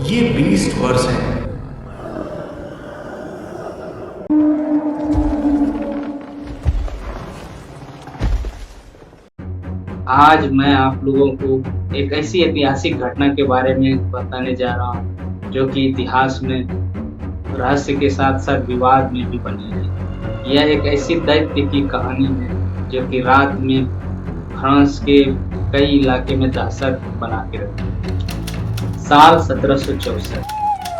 ये beast verse हैं। आज मैं आप लोगों को एक ऐसी ऐतिहासिक घटना के बारे में बताने जा रहा हूँ जो कि इतिहास में रहस्य के साथ साथ विवाद में भी बनी है। यह एक ऐसी दैत्य की कहानी है जो कि रात में फ्रांस के कई इलाके में दहशत बना के रखी। साल 1764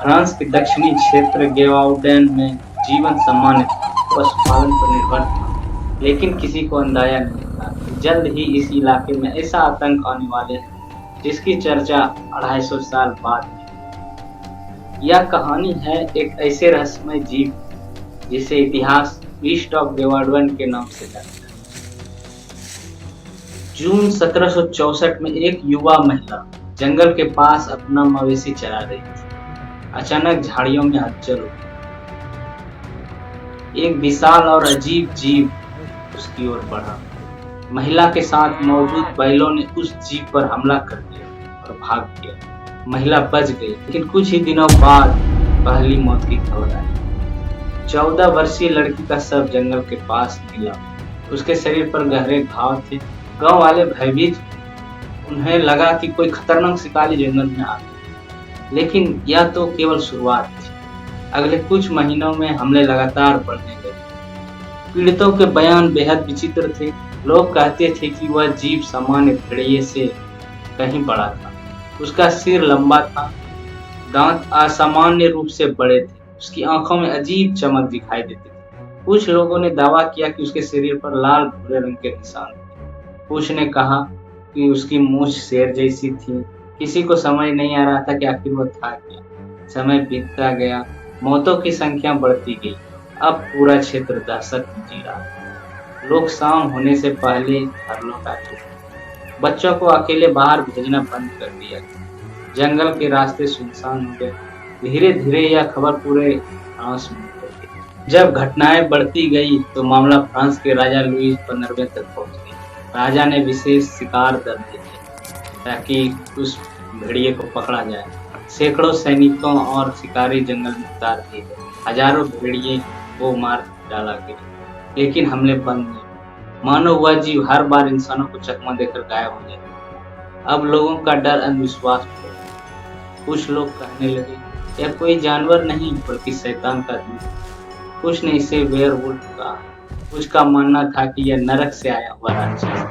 फ्रांस के दक्षिणी क्षेत्र गेवाउडेन में जीवन सामान्य था, पशुपालन पर निर्भर था, लेकिन किसी को अंदाजा नहीं था कि जल्द ही इस इलाके में ऐसा आतंक आने वाले हैं जिसकी चर्चा 250 साल बाद है। यह कहानी है एक ऐसे रहस्यमय जीव जिसे इतिहास बीस्ट ऑफ गेवाउडेन के नाम से जानता है। जून 1764 में एक युवा महिला जंगल के पास अपना मवेशी चरा रही थी। अचानक झाड़ियों में हलचल हुई। एक विशाल और अजीब जीव उसकी ओर बढ़ा। महिला के साथ मौजूद बैलों ने उस जीव पर हमला कर दिया और भाग गया। महिला बच गई, लेकिन कुछ ही दिनों बाद पहली मौत की खबर आई। 14 वर्षीय लड़की का शव जंगल के पास मिला। उसके शरीर पर गहरे घाव थे। गांव वाले भयभीत, उन्हें लगा कि कोई खतरनाक शिकारी जंगल में आ गया। लेकिन यह तो केवल शुरुआत थी। अगले कुछ महीनों में हमले लगातार बढ़ने लगे। पीड़ितों के बयान बेहद विचित्र थे। लोग कहते थे कि वह जीव सामान्य भेड़िए से कहीं बड़ा था। उसका सिर लंबा था, दांत असामान्य रूप से बड़े थे, उसकी आंखों में अजीब चमक दिखाई देती थी। कुछ लोगों ने दावा किया कि उसके शरीर पर लाल भूरे रंग के निशान थे। कुछ ने कहा कि उसकी मूंछ शेर जैसी थी। किसी को समझ नहीं आ रहा था कि आखिर वह था क्या। समय बीतता गया, मौतों की संख्या बढ़ती गई। अब पूरा क्षेत्र दहशत में जी रहा। लोग शाम होने से पहले घर लौट आते थे। बच्चों को अकेले बाहर भेजना बंद कर दिया। जंगल के रास्ते सुनसान हो गए। धीरे धीरे यह खबर पूरे फ्रांस में फैल गई। जब घटनाएं बढ़ती गई तो मामला फ्रांस के राजा लुईस 15वें तक पहुंच गया। राजा ने विशेष शिकार दल भेजे ताकि उस भेड़िए को पकड़ा जाए। सैकड़ों सैनिकों और शिकारी जंगल में उतार दिए गए। हजारों भेड़िए को मार डाला गया, लेकिन हमले बंद नहीं। मानो वह जीव हर बार इंसानों को चकमा देकर गायब हो जाता। अब लोगों का डर अंधविश्वास हो गया। कुछ लोग कहने लगे यह कोई जानवर नहीं बल्कि शैतान का दूत। कुछ ने इसे वेयरवुल्फ कहा। कुछ का मानना था कि यह नरक से आया हुआ राक्षस।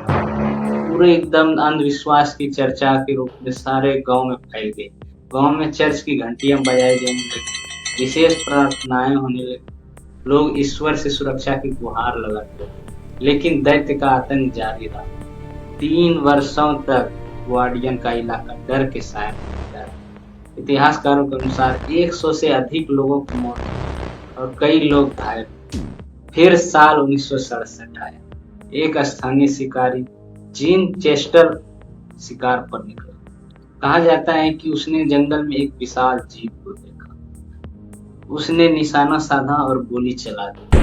पूरे एकदम अंधविश्वास की चर्चा के रूप में सारे गांव में फैल गई। गांव में चर्च की घंटियां बजाई जाने लगी, विशेष प्रार्थनाएं होने लगी। लोग ईश्वर से सुरक्षा की गुहार लगाते थे, लेकिन दैत्य का आतंक जारी रहा। 3 वर्षों तक ग्वार्डियन का इलाका डर के साए में रहा। इतिहासकारों के अनुसार 100 से अधिक लोगों की मौत हुई और कई लोग घायल। फिर साल 1967 आया। एक स्थानीय शिकारी जीन चेस्टर शिकार पर निकला। कहा जाता है कि उसने जंगल में एक विशाल जीव को देखा। उसने निशाना साधा और गोली चला दी।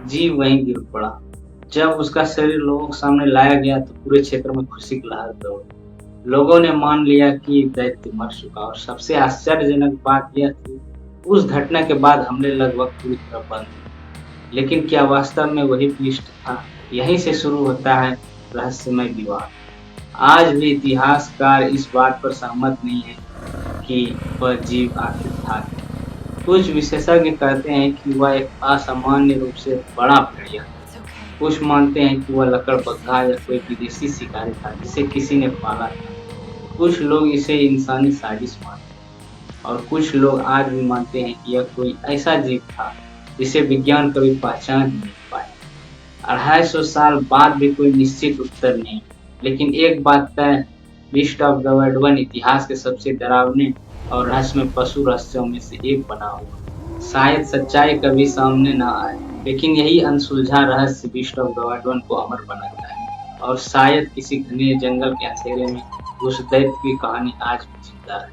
जीव वहीं गिर पड़ा। जब उसका शरीर लोगों के सामने लाया गया तो पूरे क्षेत्र में खुशी की लहर दौड़ी। लोगों ने मान लिया कि दैत्य मर चुका। और सबसे आश्चर्यजनक बात यह थी, उस घटना के बाद हमले लगभग पूरी तरह बंद हुए। लेकिन क्या वास्तव में वही बीस्ट था? यहीं से शुरू होता है रहस्यमय विवाद। आज भी इतिहासकार इस बात पर सहमत नहीं है कि वह जीव आखिर था। कुछ विशेषज्ञ कहते हैं कि वह एक असामान्य रूप से बड़ा भेड़िया था। कुछ मानते हैं कि वह लकड़बग्घा या कोई विदेशी शिकारी था जिसे किसी ने पाला था। कुछ लोग इसे इंसानी साजिश मानते हैं और कुछ लोग आज भी मानते हैं कि यह कोई ऐसा जीव था जिसे विज्ञान कभी पहचान नहीं पाया। 250 साल बाद भी कोई निश्चित उत्तर नहीं, लेकिन एक बात तय, बीस्ट ऑफ गेवाउडेन इतिहास के सबसे डरावने और रहस्यमय पशु रहस्यों में से एक बना हुआ। शायद सच्चाई कभी सामने न आए, लेकिन यही अनसुलझा रहस्य बीस्ट ऑफ गेवाउडेन को अमर बनाता है। और शायद किसी घने जंगल के अंधेरे में उस दैत्य की कहानी आज भी जिंदा है।